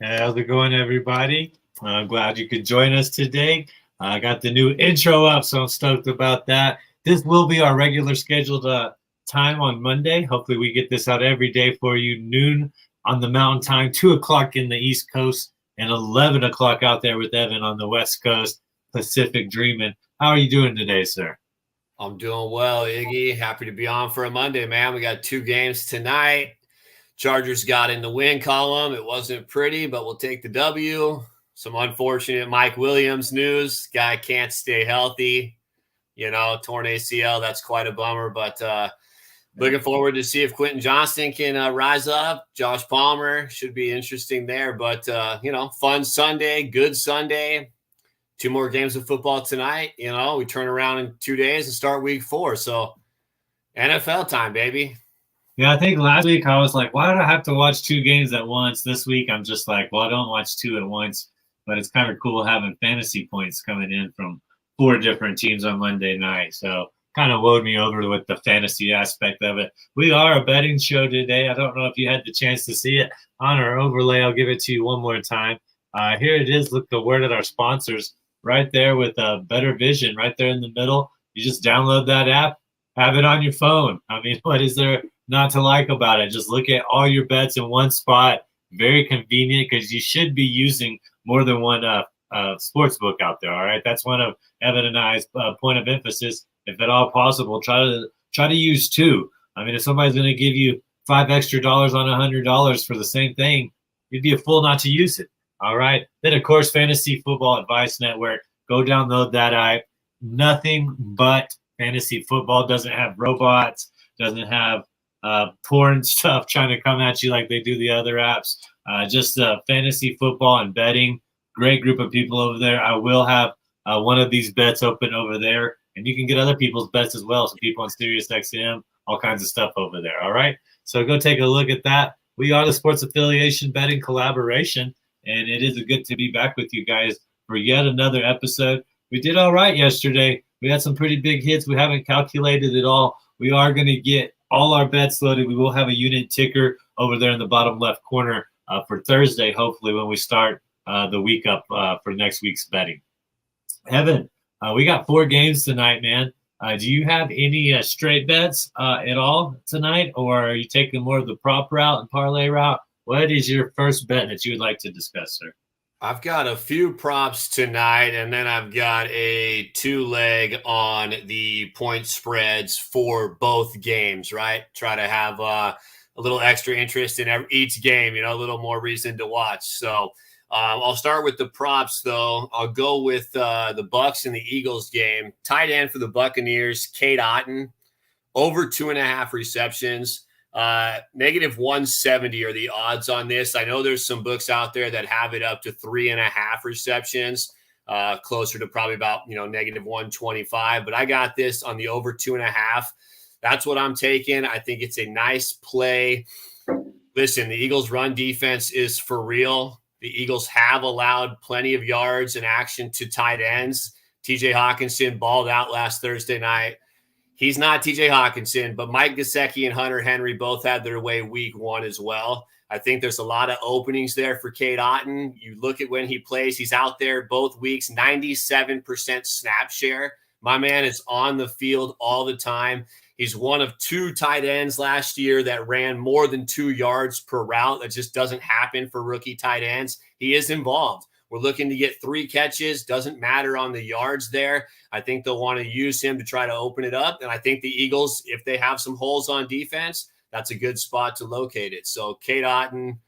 Hey, how's it going, everybody? I'm glad you could join us today. I got the new intro up, so I'm stoked about that. This will be our regular scheduled time on Monday. Hopefully, we get this out every day for you, noon on the Mountain Time, 2 o'clock in the East Coast, and 11 o'clock out there with Evan on the West Coast, Pacific Dreaming. How are you doing today, sir? I'm doing well, Iggy. Happy to be on for a Monday, man. We got 2 games tonight. Chargers got in the win column. It wasn't pretty, but we'll take the W. Some unfortunate Mike Williams news. Guy can't stay healthy. Torn ACL. That's quite a bummer. But looking forward to see if Quentin Johnston can rise up. Josh Palmer should be interesting there. But, fun Sunday, good Sunday. 2 more games of football tonight. We turn around in 2 days and start week 4. So NFL time, baby. Yeah, I think last week I was like, why do I have to watch 2 games at once? This week I'm just like, well, I don't watch 2 at once. But it's kind of cool having fantasy points coming in from 4 different teams on Monday night. So kind of wowed me over with the fantasy aspect of it. We are a betting show today. I don't know if you had the chance to see it on our overlay. I'll give it to you one more time. Here it is. Look, the word at our sponsors right there with Better Vision right there in the middle. You just download that app, have it on your phone. I mean, what is there not to like about it? Just look at all your bets in one spot. Very convenient because you should be using more than one sports book out there. All right, that's one of Evan and I's point of emphasis. If at all possible, try to use 2. I mean, if somebody's going to give you $5 extra on $100 for the same thing, you'd be a fool not to use it. All right. Then of course, Fantasy Football Advice Network. Go download that app. Nothing but fantasy football. Doesn't have robots. Doesn't have porn stuff trying to come at you like they do the other apps. Just fantasy football and betting. Great group of people over there. I will have one of these bets open over there, and you can get other people's bets as well. So people on SiriusXM, all kinds of stuff over there. All right. So go take a look at that. We are the Sports Affiliation Betting Collaboration, and it is good to be back with you guys for yet another episode. We did all right yesterday. We had some pretty big hits. We haven't calculated it all. We are going to get all our bets loaded. We will have a unit ticker over there in the bottom left corner for Thursday, hopefully, when we start the week up for next week's betting. Evan, we got 4 games tonight, man. Do you have any straight bets at all tonight, or are you taking more of the prop route and parlay route? What is your first bet that you would like to discuss, sir? I've got a few props tonight, and then I've got a 2-leg on the point spreads for both games, right? Try to have a little extra interest in each game, a little more reason to watch. So I'll start with the props, though. I'll go with the Bucs and the Eagles game. Tight end for the Buccaneers, Cade Otton, over 2.5 receptions. Negative 170 are the odds on this. I know there's some books out there that have it up to 3.5 receptions, closer to probably about, negative 125, but I got this on the over 2.5. That's what I'm taking. I think it's a nice play. Listen, the Eagles run defense is for real. The Eagles have allowed plenty of yards and action to tight ends. TJ Hawkinson balled out last Thursday night. He's not TJ Hawkinson, but Mike Gesicki and Hunter Henry both had their way week 1 as well. I think there's a lot of openings there for Cade Otton. You look at when he plays, he's out there both weeks, 97% snap share. My man is on the field all the time. He's one of 2 tight ends last year that ran more than 2 yards per route. That just doesn't happen for rookie tight ends. He is involved. We're looking to get 3 catches. Doesn't matter on the yards there. I think they'll want to use him to try to open it up. And I think the Eagles, if they have some holes on defense, that's a good spot to locate it. So Cade Otton,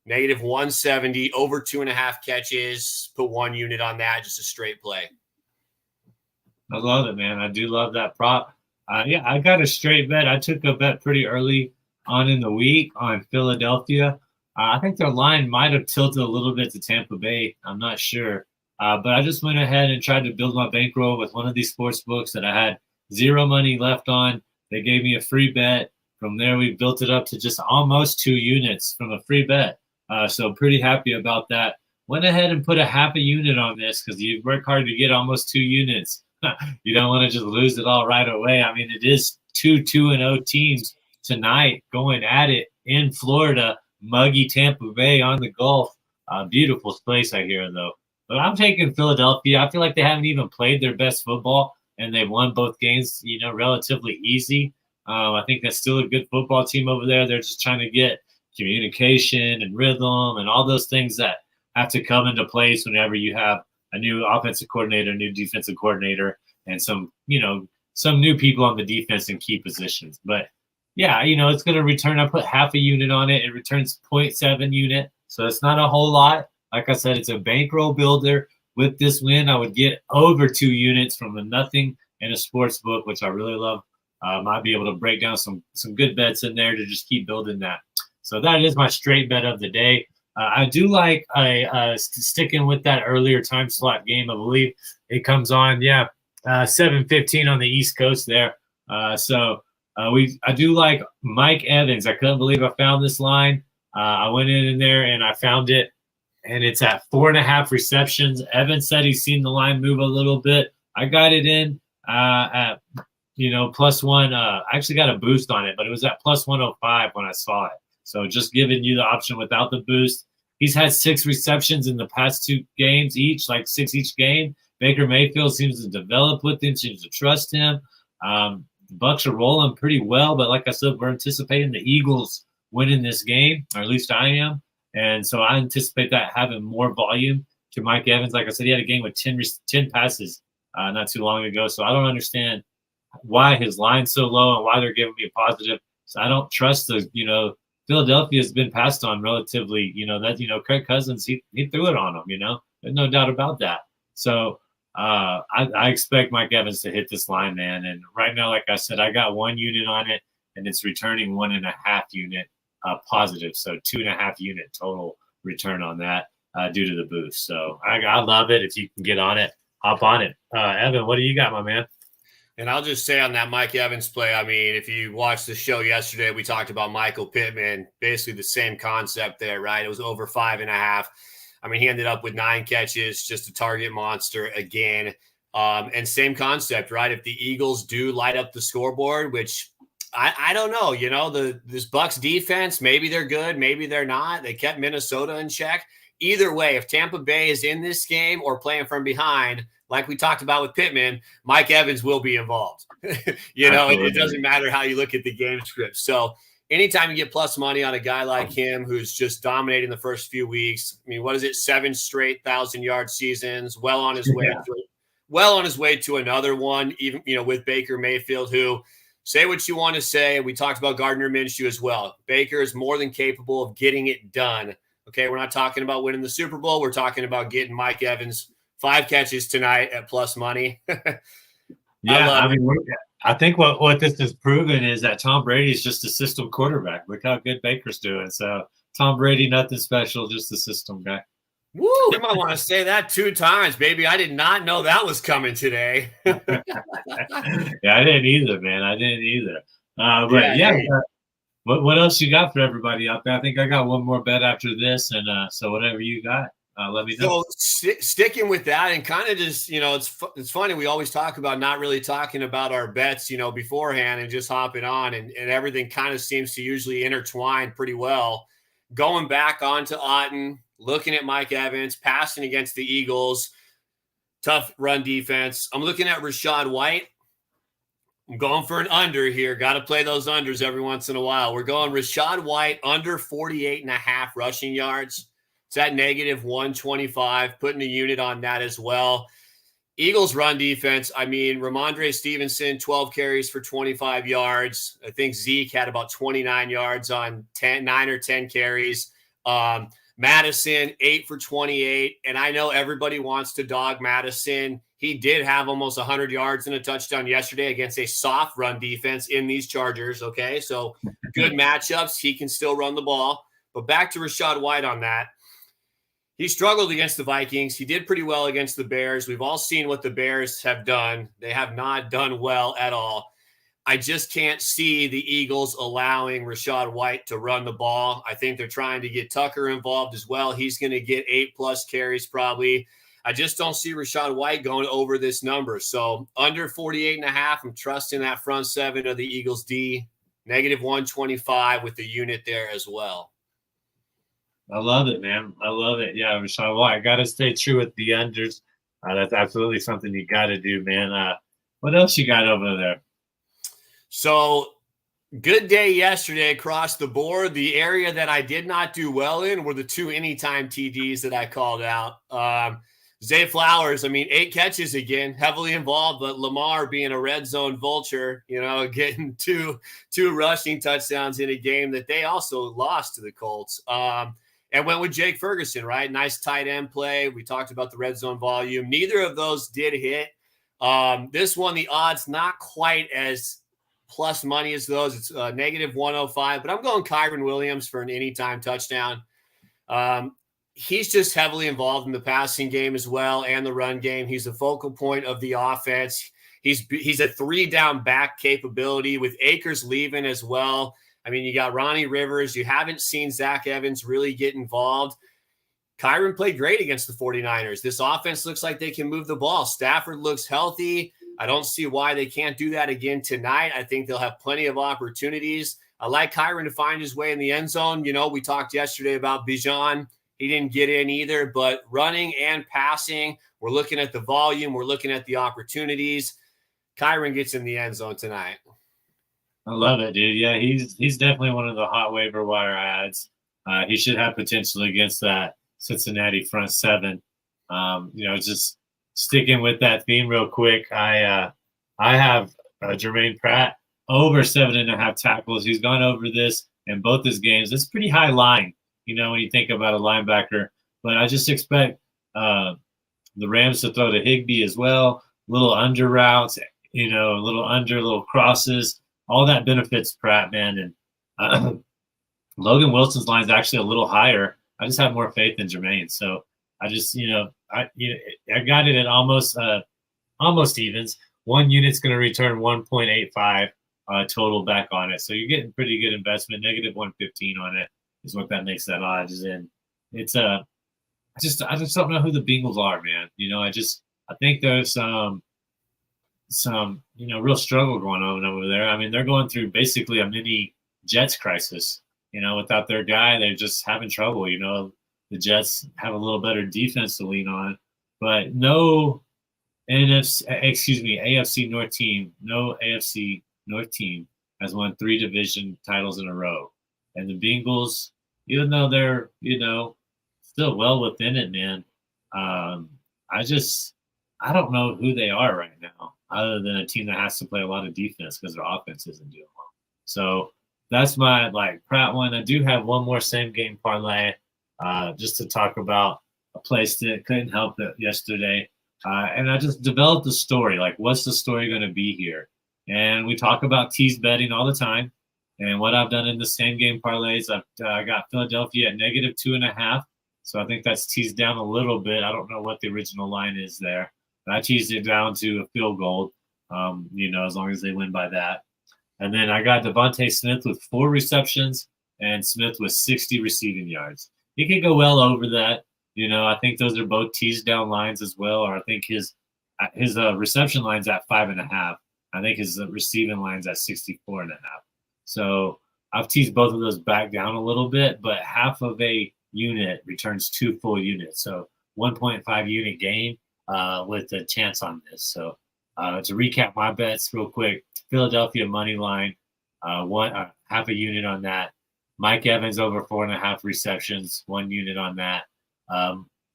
negative 170, over 2.5 catches. Put 1 unit on that, just a straight play. I love it, man. I do love that prop. Yeah, I got a straight bet. I took a bet pretty early on in the week on Philadelphia. I think their line might have tilted a little bit to Tampa Bay. I'm not sure. But I just went ahead and tried to build my bankroll with one of these sports books that I had 0 money left on. They gave me a free bet. From there, we built it up to just almost 2 units from a free bet. So pretty happy about that. Went ahead and put a half a unit on this because you work hard to get almost 2 units. You don't want to just lose it all right away. I mean, it is 2 2-0 teams tonight going at it in Florida. muggy Tampa Bay on the Gulf. Beautiful place, I hear, though. But I'm taking Philadelphia. I feel like they haven't even played their best football, and they won both games, relatively easy. I think that's still a good football team over there. They're just trying to get communication and rhythm and all those things that have to come into place whenever you have a new offensive coordinator, new defensive coordinator, and some new people on the defense in key positions. But yeah, it's going to return. I put half a unit on it. It returns 0.7 unit. So it's not a whole lot. Like I said, it's a bankroll builder. With this win, I would get over 2 units from the nothing in a sports book, which I really love. Might be able to break down some good bets in there to just keep building that. So that is my straight bet of the day. I do like sticking with that earlier time slot game. I believe it comes on, 7:15 on the East Coast there. I do like Mike Evans. I couldn't believe I found this line. I went in there and I found it, and it's at 4.5 receptions. Evans said he's seen the line move a little bit. I got it in at +1. I actually got a boost on it, but it was at +105 when I saw it. So just giving you the option without the boost. He's had 6 receptions in the past 2 games each, like 6 each game. Baker Mayfield seems to develop with him, seems to trust him. The Bucs are rolling pretty well, but like I said, we're anticipating the Eagles winning this game, or at least I am. And so I anticipate that having more volume to Mike Evans. Like I said, he had a game with 10 passes not too long ago. So I don't understand why his line's so low and why they're giving me a positive. So I don't trust Philadelphia has been passed on relatively, Kirk Cousins, he threw it on them, there's no doubt about that. So I expect Mike Evans to hit this line, man. And right now, like I said, I got 1 unit on it, and it's returning 1.5 unit positive. So 2.5 unit total return on that due to the boost. So I love it. If you can get on it, hop on it. Evan, what do you got, my man? And I'll just say on that Mike Evans play, I mean, if you watched the show yesterday, we talked about Michael Pittman, basically the same concept there, right? It was over 5.5. I mean, he ended up with 9 catches, just a target monster again. And same concept, right? If the Eagles do light up the scoreboard, which I don't know, this Bucs defense, maybe they're good, maybe they're not. They kept Minnesota in check. Either way, if Tampa Bay is in this game or playing from behind, like we talked about with Pittman, Mike Evans will be involved. It doesn't matter how you look at the game script. So anytime you get plus money on a guy like him who's just dominating the first few weeks, I mean, what is it? 7 straight 1,000-yard seasons, well on his way to another one, even, with Baker Mayfield, who, say what you want to say. We talked about Gardner Minshew as well. Baker is more than capable of getting it done. Okay, we're not talking about winning the Super Bowl. We're talking about getting Mike Evans 5 catches tonight at plus money. I think what this has proven is that Tom Brady is just a system quarterback. Look how good Baker's doing. So Tom Brady, nothing special, just a system guy. Woo! You might want to say that 2 times, baby. I did not know that was coming today. Yeah, I didn't either, man. I didn't either. What else you got for everybody out there? I think I got one more bet after this, and so whatever you got, let me know. So sticking with that, and kind of just, it's funny. We always talk about not really talking about our bets, beforehand, and just hopping on, and everything kind of seems to usually intertwine pretty well. Going back onto Otten, looking at Mike Evans, passing against the Eagles, tough run defense. I'm looking at Rachaad White. I'm going for an under here. Got to play those unders every once in a while. We're going Rachaad White under 48.5 rushing yards. It's at -125, putting a unit on that as well. Eagles run defense. I mean, Ramondre Stevenson, 12 carries for 25 yards. I think Zeke had about 29 yards on 9 or 10 carries. Madison, 8 for 28. And I know everybody wants to dog Madison. He did have almost 100 yards and a touchdown yesterday against a soft run defense in these Chargers. Okay, so good matchups. He can still run the ball. But back to Rachaad White on that. He struggled against the Vikings. He did pretty well against the Bears. We've all seen what the Bears have done. They have not done well at all. I just can't see the Eagles allowing Rachaad White to run the ball. I think they're trying to get Tucker involved as well. He's going to get 8+ carries probably. I just don't see Rachaad White going over this number. So under 48.5, I'm trusting that front 7 of the Eagles D, -125 with the unit there as well. I love it, man. I love it. Yeah, Rashawn White. Got to stay true with the unders. That's absolutely something you got to do, man. What else you got over there? So good day yesterday across the board. The area that I did not do well in were the two anytime TDs that I called out. Zay Flowers, I mean, 8 catches again, heavily involved, but Lamar being a red zone vulture, getting two rushing touchdowns in a game that they also lost to the Colts. And went with Jake Ferguson, right? Nice tight end play. We talked about the red zone volume. Neither of those did hit. This one, the odds not quite as plus money as those. It's negative 105, but I'm going Kyron Williams for an anytime touchdown. He's just heavily involved in the passing game as well and the run game. He's a focal point of the offense. He's a 3-down back capability with Akers leaving as well. I mean, you got Ronnie Rivers. You haven't seen Zach Evans really get involved. Kyron played great against the 49ers. This offense looks like they can move the ball. Stafford looks healthy. I don't see why they can't do that again tonight. I think they'll have plenty of opportunities. I like Kyron to find his way in the end zone. We talked yesterday about Bijan. He didn't get in either, but running and passing, we're looking at the volume. We're looking at the opportunities. Kyron gets in the end zone tonight. I love it, dude. Yeah, he's definitely one of the hot waiver wire ads. He should have potential against that Cincinnati front seven. Just sticking with that theme real quick. I have Jermaine Pratt over 7.5 tackles. He's gone over this in both his games. It's pretty high line, when you think about a linebacker. But I just expect the Rams to throw to Higbee as well. Little under routes, little crosses. All that benefits Pratt, man. And Logan Wilson's line is actually a little higher. I just have more faith in Jermaine. So I just, I got it at almost evens. One unit's going to return 1.85 total back on it. So you're getting pretty good investment. Negative 115 on it is what that makes that odds. And it's I just don't know who the Bengals are, man. I think there's some real struggle going on over there. I mean, they're going through basically a mini Jets crisis. Without their guy, they're just having trouble. The Jets have a little better defense to lean on, but no AFC North team, no AFC North team has won 3 division titles in a row. And the Bengals, even though they're, still well within it, man, I don't know who they are right now, other than a team that has to play a lot of defense because their offense isn't doing well. So that's my Pratt one. I do have one more same game parlay just to talk about a place that couldn't help it yesterday. And I just developed a story. What's the story going to be here? And we talk about tease betting all the time. And what I've done in the same game parlays, I got Philadelphia at negative 2.5. So I think that's teased down a little bit. I don't know what the original line is there. But I teased it down to a field goal, as long as they win by that. And then I got Devontae Smith with 4 receptions and Smith with 60 receiving yards. He could go well over that. I think those are both teased down lines as well. Or I think his reception line's at 5.5. I think his receiving line's at 64.5. So I've teased both of those back down a little bit, but half of a unit returns 2 full units. So 1.5 unit gain with a chance on this. So to recap my bets real quick, Philadelphia money line, half a unit on that. Mike Evans over 4.5 receptions, 1 unit on that.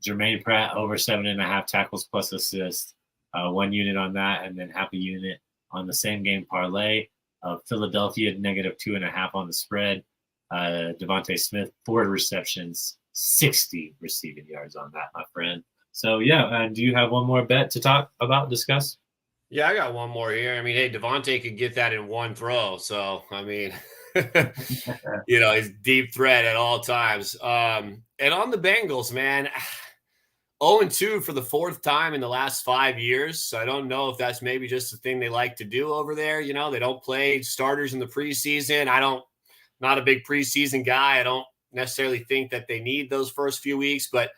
Jermaine Pratt over 7.5 tackles plus assists, 1 unit on that, and then half a unit on the same game parlay. Philadelphia negative 2.5 on the spread. Devontae Smith 4 receptions, 60 receiving yards on that, my friend. So yeah, do you have one more bet to talk about, discuss? Yeah, I got one more here. I mean, hey, Devontae could get that in one throw. So, I mean, he's deep threat at all times. And on the Bengals, man, 0-2 for the 4th time in the last 5 years. So I don't know if that's maybe just a thing they like to do over there. They don't play starters in the preseason. Not a big preseason guy. I don't necessarily think that they need those first few weeks, but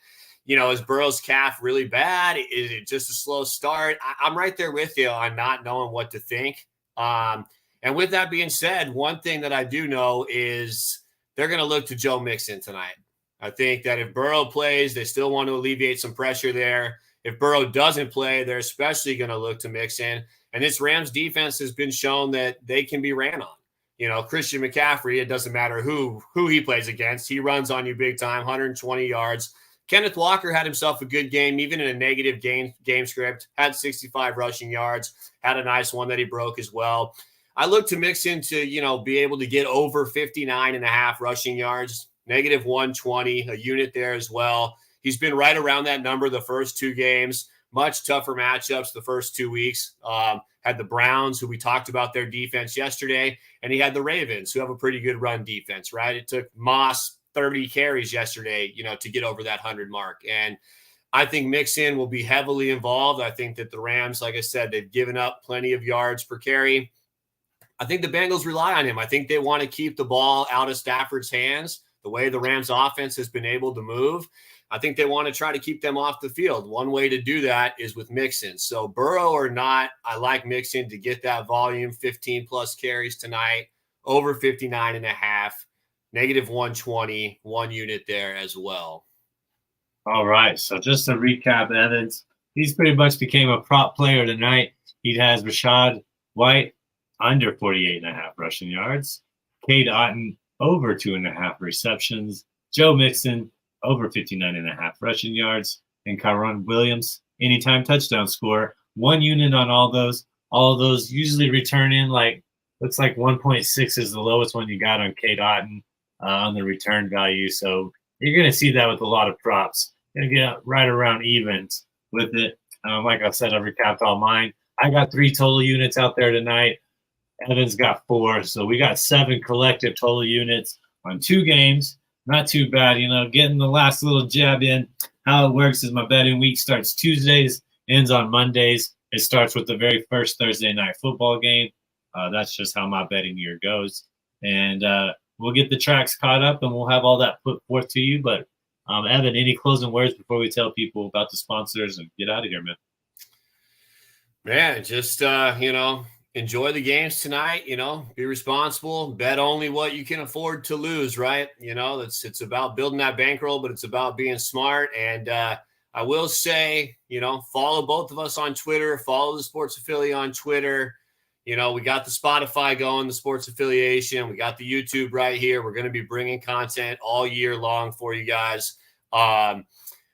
is Burrow's calf really bad? Is it just a slow start? I'm right there with you on not knowing what to think. And with that being said, one thing that I do know is they're going to look to Joe Mixon tonight. I think that if Burrow plays, they still want to alleviate some pressure there. If Burrow doesn't play, they're especially going to look to mix in. And this Rams defense has been shown that they can be ran on. Christian McCaffrey, it doesn't matter who he plays against. He runs on you big time, 120 yards. Kenneth Walker had himself a good game, even in a negative game script, had 65 rushing yards, had a nice one that he broke as well. I look to mix into, be able to get over 59.5 rushing yards, negative 120, a unit there as well. He's been right around that number the first 2 games. Much tougher matchups the first 2 weeks. Had the Browns, who we talked about their defense yesterday, and he had the Ravens, who have a pretty good run defense, right? It took Moss 30 carries yesterday, to get over that 100 mark. And I think Mixon will be heavily involved. I think that the Rams, like I said, they've given up plenty of yards per carry. I think the Bengals rely on him. I think they want to keep the ball out of Stafford's hands. The way the Rams offense has been able to move, I think they want to try to keep them off the field. One way to do that is with Mixon. So Burrow or not, I like Mixon to get that volume, 15 plus carries tonight, over 59.5, negative 120, 1 unit there as well. All right. So just to recap, Evans, he's pretty much became a prop player tonight. He has Rashad White under 48.5 rushing yards, Cade Otton over 2.5 receptions, Joe Mixon over 59.5 rushing yards, and Kyron Williams, anytime touchdown score. 1 unit on all those. All of those usually return in looks like 1.6 is the lowest one you got on Cade Otton on the return value. So you're going to see that with a lot of props. Going to get right around evens with it. Like I said, I recapped all mine. I got 3 total units out there tonight. Evans got 4. So we got 7 collective total units on 2 games. Not too bad, getting the last little jab in. How it works is my betting week starts Tuesdays, ends on Mondays. It starts with the very first Thursday night football game. That's just how my betting year goes. And we'll get the tracks caught up, and we'll have all that put forth to you. But, Evan, any closing words before we tell people about the sponsors and get out of here, man? Man, just, enjoy the games tonight, be responsible, bet only what you can afford to lose, right? It's about building that bankroll, but it's about being smart. And I will say, follow both of us on Twitter, follow the Sports Affiliate on Twitter. We got the Spotify going, the Sports Affiliation. We got the YouTube right here. We're going to be bringing content all year long for you guys. I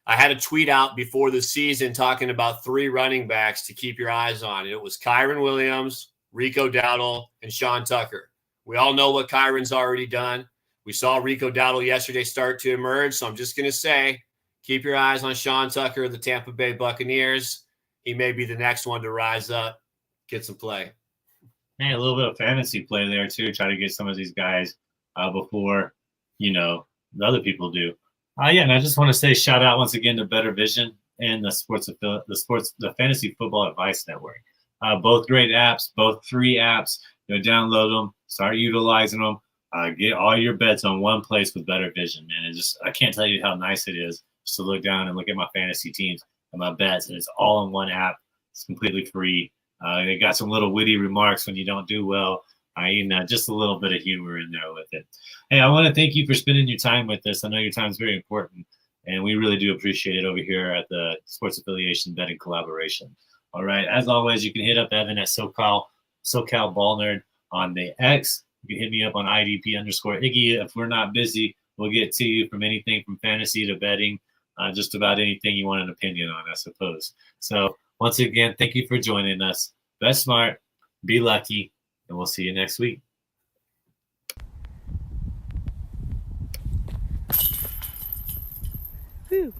had a tweet out before the season talking about 3 running backs to keep your eyes on. It was Kyron Williams, Rico Dowdle, and Sean Tucker. We all know what Kyron's already done. We saw Rico Dowdle yesterday start to emerge. So I'm just going to say, keep your eyes on Sean Tucker of the Tampa Bay Buccaneers. He may be the next one to rise up, get some play. Hey, a little bit of fantasy play there too. Try to get some of these guys before, the other people do. And I just want to say shout out once again to Better Vision and the Fantasy Football Advice Network. Both great apps, both free apps. Download them, start utilizing them. Get all your bets on one place with Better Vision, man. I can't tell you how nice it is just to look down and look at my fantasy teams and my bets, and it's all in one app. It's completely free. They got some little witty remarks when you don't do well. Just a little bit of humor in there with it. Hey, I want to thank you for spending your time with us. I know your time is very important, and we really do appreciate it over here at the Sports Affiliation Betting Collaboration. All right. As always, you can hit up Evan at SoCal Ball Nerd on the X. You can hit me up on IDP_Iggy. If we're not busy, we'll get to you from anything from fantasy to betting, just about anything you want an opinion on, I suppose. So once again, thank you for joining us. Bet smart, be lucky, and we'll see you next week. Whew.